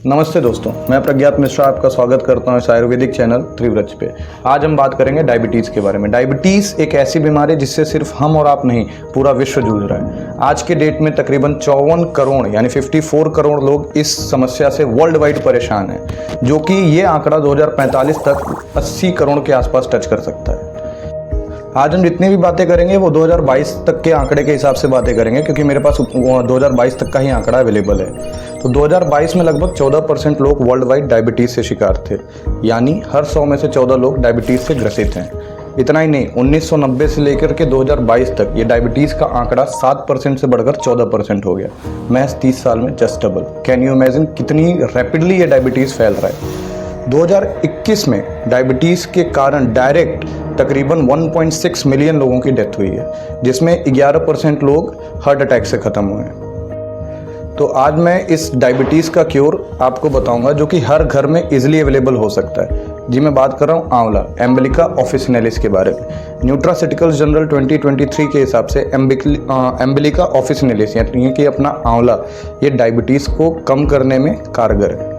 नमस्ते दोस्तों, मैं प्रज्ञात मिश्रा आपका स्वागत करता हूं इस आयुर्वेदिक चैनल त्रिव्रज पे। आज हम बात करेंगे डायबिटीज़ के बारे में। डायबिटीज़ एक ऐसी बीमारी है जिससे सिर्फ हम और आप नहीं, पूरा विश्व जूझ रहा है। आज के डेट में तकरीबन 54 करोड़ यानी 54 करोड़ लोग इस समस्या से वर्ल्ड वाइड परेशान हैं, जो कि ये आंकड़ा 2045 तक 80 करोड़ के आसपास टच कर सकता है। आज हम जितनी भी बातें करेंगे वो 2022 तक के आंकड़े के हिसाब से बातें करेंगे, क्योंकि मेरे पास 2022 तक का ही आंकड़ा अवेलेबल है। तो 2022 में लगभग 14% लोग वर्ल्ड वाइड डायबिटीज़ से शिकार थे, यानी हर 100 में से 14 लोग डायबिटीज़ से ग्रसित हैं। इतना ही नहीं, 1990 से लेकर के 2022 तक ये डायबिटीज़ का आंकड़ा 7% से बढ़कर 14% हो गया। महज 30 साल में just double. Can you imagine कितनी रैपिडली ये डायबिटीज़ फैल रहा है। 2021 में डायबिटीज़ के कारण डायरेक्ट तकरीबन 1.6 मिलियन लोगों की डेथ हुई है, जिसमें 11% लोग हार्ट अटैक से ख़त्म हुए हैं। तो आज मैं इस डायबिटीज़ का क्योर आपको बताऊंगा, जो कि हर घर में इजीली अवेलेबल हो सकता है। जी, मैं बात कर रहा हूँ आंवला, एम्बिलिका ऑफिसिनेलिस के बारे में। न्यूट्रास्यूटिकल्स जनरल 2023 के हिसाब से एम्बिलिका ऑफिसिनेलिस यानी कि अपना आंवला, ये डायबिटीज़ को कम करने में कारगर है।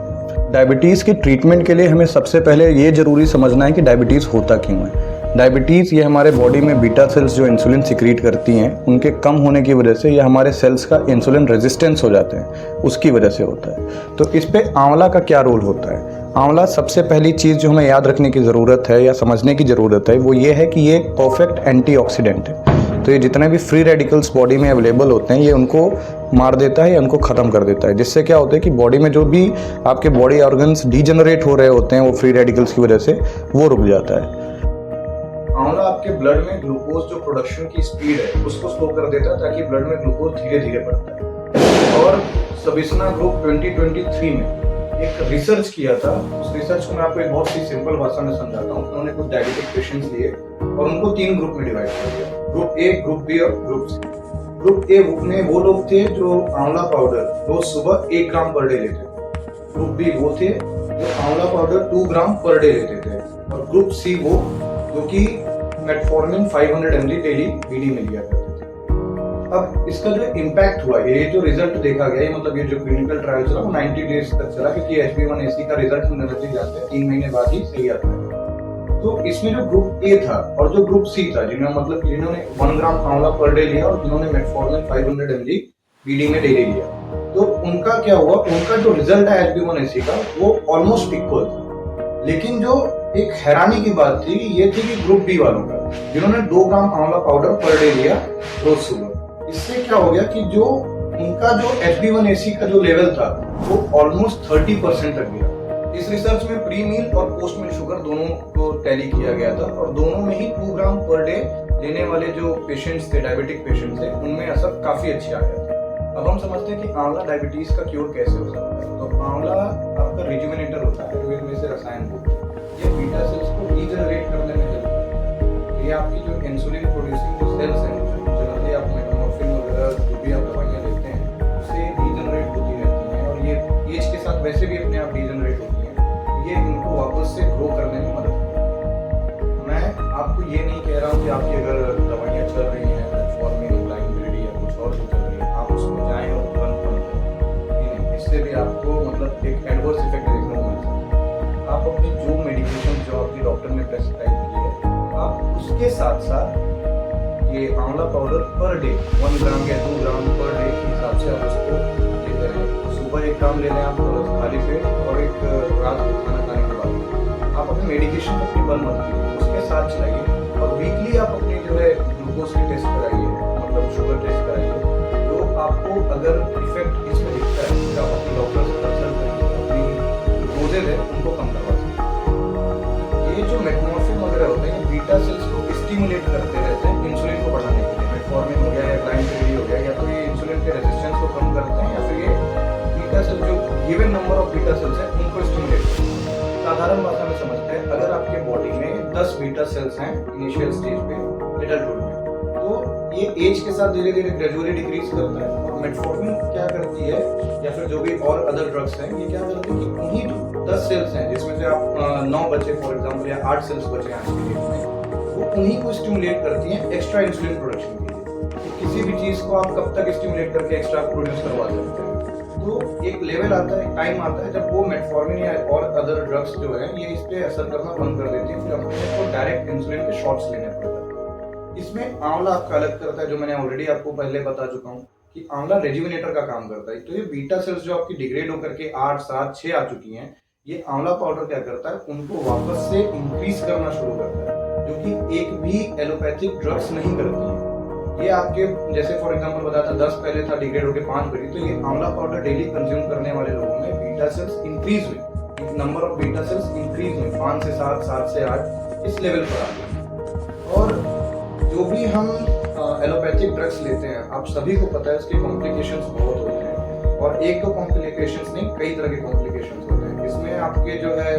डायबिटीज़ की ट्रीटमेंट के लिए हमें सबसे पहले ये ज़रूरी समझना है कि डायबिटीज़ होता क्यों है। डायबिटीज़ ये हमारे बॉडी में बीटा सेल्स जो इंसुलिन सिक्रीट करती हैं, उनके कम होने की वजह से, या हमारे सेल्स का इंसुलिन रेजिस्टेंस हो जाते हैं, उसकी वजह से होता है। तो इस पे आंवला का क्या रोल होता है। आंवला, सबसे पहली चीज़ जो हमें याद रखने की ज़रूरत है या समझने की ज़रूरत है वो ये है कि ये एक परफेक्ट एंटीऑक्सीडेंट है। तो ये जितने भी फ्री रेडिकल्स बॉडी में अवेलेबल होते हैं, ये उनको मार देता है या उनको ख़त्म कर देता है, जिससे क्या होता है कि बॉडी में जो भी आपके बॉडी ऑर्गन्स डीजनरेट हो रहे होते हैं वो फ्री रेडिकल्स की वजह से, वो रुक जाता है। आंवला आपके ब्लड में ग्लूकोज जो प्रोडक्शन की स्पीड है उसको स्लो कर देता है, ताकि ब्लड में ग्लूकोज धीरे धीरे बढ़ता है। और सबिस्ना ग्रुप 2023 में एक रिसर्च किया था। उस रिसर्च को मैं आपको एक बहुत सी सिंपल भाषा में समझाता हूँ। उन्होंने कुछ डायबिटिक पेशेंट्स लिए और उनको 3 ग्रुप में डिवाइड कर दिया, ग्रुप ए, ग्रुप बी और ग्रुप सी। ग्रुप ए में वो लोग थे जो आंवला पाउडर रोज सुबह 1 ग्राम पर डे लेते थे। ग्रुप बी वो थे जो आंवला पाउडर 2 ग्राम पर डे लेते थे। और ग्रुप सी वो जो कि मेटफॉर्मिन 500 ml डेली बीडी में लिया करते थे। अब इसका जो इम्पैक्ट हुआ, ये जो रिजल्ट देखा गया, मतलब ये जो क्लिनिकल ट्रायल चला वो 90 डेज तक चला, क्योंकि HbA1c का रिजल्ट हम जनरली जानते हैं 3 महीने बाद ही सही आता है। तो इसमें जो ग्रुप ए था और जो ग्रुप सी था, जिन्होंने 1 ग्राम आंवला पर डे लिया और जिन्होंने मेटफॉर्मिन 500 ml बीडी में डेली लिया, तो उनका क्या हुआ, उनका जो रिजल्ट है HbA1c का वो ऑलमोस्ट इक्वल था। लेकिन जो एक हैरानी की बात थी, ये थी कि ग्रुप बी वालों का, जिन्होंने 2 ग्राम आंवला पाउडर पर डे लिया रोज सुबह, इससे क्या हो गया कि जो उनका जो HbA1c का जो लेवल था वो ऑलमोस्ट 30% तक गया। इस रिसर्च में प्री मील और पोस्ट मील शुगर दोनों को टैली किया गया था, और दोनों में ही 2 ग्राम पर डे लेने वाले जो पेशेंट्स थे, डायबिटिक पेशेंट्स थे, उनमें असर काफी अच्छी आ गया था। अब हम समझते हैं कि आंवला डायबिटीज का क्योर कैसे हो सकता है। तो आंवला आपका रिजुवेनेटर होता है, आयुर्वेद में से रसायन होता है। ये बीटा सेल्स को रीजनरेट करने में हेल्प करता है। ये आपकी जो इंसुलिन प्रोड्यूसिंग जो सेल्स हैं, जनरली आप मेटफॉर्मिन वगैरह जो भी आप दवाइयाँ लेते हैं, उससे रीजनरेट होती रहती हैं, और ये एज के साथ वैसे भी अपने आप रीजनरेट होती हैं। ये इनको वापस से ग्रो करने में मदद करती है। मैं आपको ये नहीं कह रहा हूँ कि आपकी अगर दवाइयाँ चल रही हैं, मेटफॉर्मिन, ग्लाइनबिलिटी या कुछ और जो चल रही है, आप उसमें जाएं और तुरंत बंद करें। इससे भी आपको मतलब एक एडवर्स इफेक्ट देखने को मिल सकता है। आप अपनी जो मेडिकेशन जो आपकी डॉक्टर ने प्रेस्क्राइब की है, आप उसके साथ साथ ये आंवला पाउडर पर डे 1 ग्राम या 2 ग्राम पर डे के हिसाब से आप उसको लेते रहें। तो सुबह 1 ग्राम ले लें आप खाली पेट, और एक रात को खाना खाने के बाद। आप अपनी मेडिकेशन अपनी बंद मत कीजिए, उसके साथ चलाइए, और वीकली आप अपनी जो है ग्लूकोज की टेस्ट कराइए, मतलब शुगर टेस्ट कराइए। तो आपको अगर इफेक्ट इसमें दिखता है तो आप अपने डॉक्टर से कंसल्ट करिए, अपनी डोजेज है उनको कम करवा सकते। ये जो मेटफॉर्मिन वगैरह होते हैं, ये बीटा सेल्स को स्टिमुलेट करते रहते हैं इंसुलिन को बढ़ाने के लिए। मेटफॉर्मिन हो गया या ग्लाइनबिलिटी हो गया, या तो ये इंसुलिन के रेजिस्टेंस को कम करते हैं, या फिर ये बीटा सेल जो given number of beta cells हैं उनको स्टिमुलेट करते हैं। साधारण भाषा में समझते हैं, अगर आपके बॉडी में 10 बीटा सेल्स हैं इनिशियल स्टेज पे, एडल्टहुड में, तो ये एज के साथ धीरे धीरे ग्रेजुअली डिक्रीज करता है। और मेटफॉर्मिन क्या करती है, या फिर जो भी और अदर ड्रग्स हैं, ये क्या करते हैं कि उन्हीं 10 सेल्स हैं जिसमें से आप 9 बचे फॉर एग्जांपल, या 8 सेल्स बचे आज की डेट में, वो उन्हीं को स्टिमुलेट करती हैं एक्स्ट्रा इंसुलिन प्रोडक्शन के लिए। तो किसी भी चीज को आप कब तक स्टिमुलेट करके एक्स्ट्रा प्रोड्यूस करवा सकते हैं। तो तो एक लेवल आता है, एक टाइम आता है जब वो मेटफॉर्मिन या और अदर ड्रग्स जो है ये इस पे असर करना बंद कर देती है, फिर आपको डायरेक्ट इंसुलिन के शॉट्स लेने पड़ते हैं। इसमें आंवला आपका अलग करता है, जो मैंने ऑलरेडी आपको पहले बता चुका हूँ कि आंवला रेजुविनेटर का काम करता है। तो ये बीटा सेल्स जो आपकी डिग्रेड होकर के 8, 7, 6 आ चुकी हैं, ये आंवला पाउडर क्या करता है, उनको वापस से इंक्रीज करना शुरू करता है, जो कि एक भी एलोपैथिक ड्रग्स नहीं करती है। ये आपके जैसे फॉर एग्जांपल बताया था 10 पहले था, डिग्रेड होकर 5 बनी, तो ये आंवला पाउडर डेली कंज्यूम करने वाले लोगों में बीटा सेल्स इंक्रीज हुई, number of beta cells increase हुई 5 से 7, 7 से 8 इस लेवल पर आ गई। और जो भी हम एलोपैथिक ड्रग्स लेते हैं, आप सभी को पता है इसके कॉम्प्लिकेशंस बहुत होते हैं, और एक दो कॉम्प्लिकेशंस नहीं, कई तरह के कॉम्प्लिकेशंस होते हैं। इसमें आपके जो है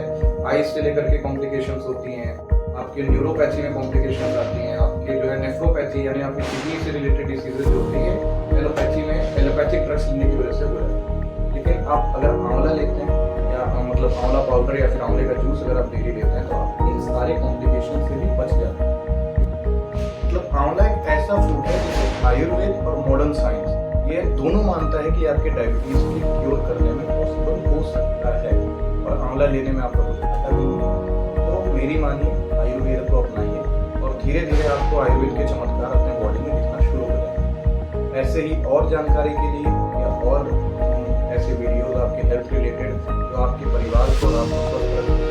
आइज से लेकर के कॉम्प्लिकेशंस होती हैं, आपके न्यूरोपैथी में कॉम्प्लिकेशंस आती हैं, आपके जो है नेफ्रोपैथी यानी आपकी किडनी से रिलेटेड डिसीजेज जो होती है एलोपैथी में एलोपैथिक ड्रग्स लेने की वजह से हो रहा है। लेकिन आप अगर आंवला लेते हैं या मतलब आंवला पाउडर या फिर आंवले का जूस अगर आप डेली लेते हैं तो आप इन सारे कॉम्प्लिकेशन से भी बच जाते हैं। मतलब आंवला एक ऐसा फ्रूट है जिसे आयुर्वेद और मॉडर्न साइंस ये दोनों मानता है कि आपके डायबिटीज की क्योर करने में पॉसिबल हो सकता है, और आंवला लेने में आपका कुछ खतरा नहीं है। तो मेरी मानिए, आयुर्वेद को अपनाइए और धीरे धीरे आपको आयुर्वेद के चमत्कार अपने बॉडी में दिखना शुरू हो जाएंगे। ऐसे ही और जानकारी के लिए या और ऐसे वीडियोज आपके हेल्थ रिलेटेड जो आपके परिवार को आपको स्वस्थ रखें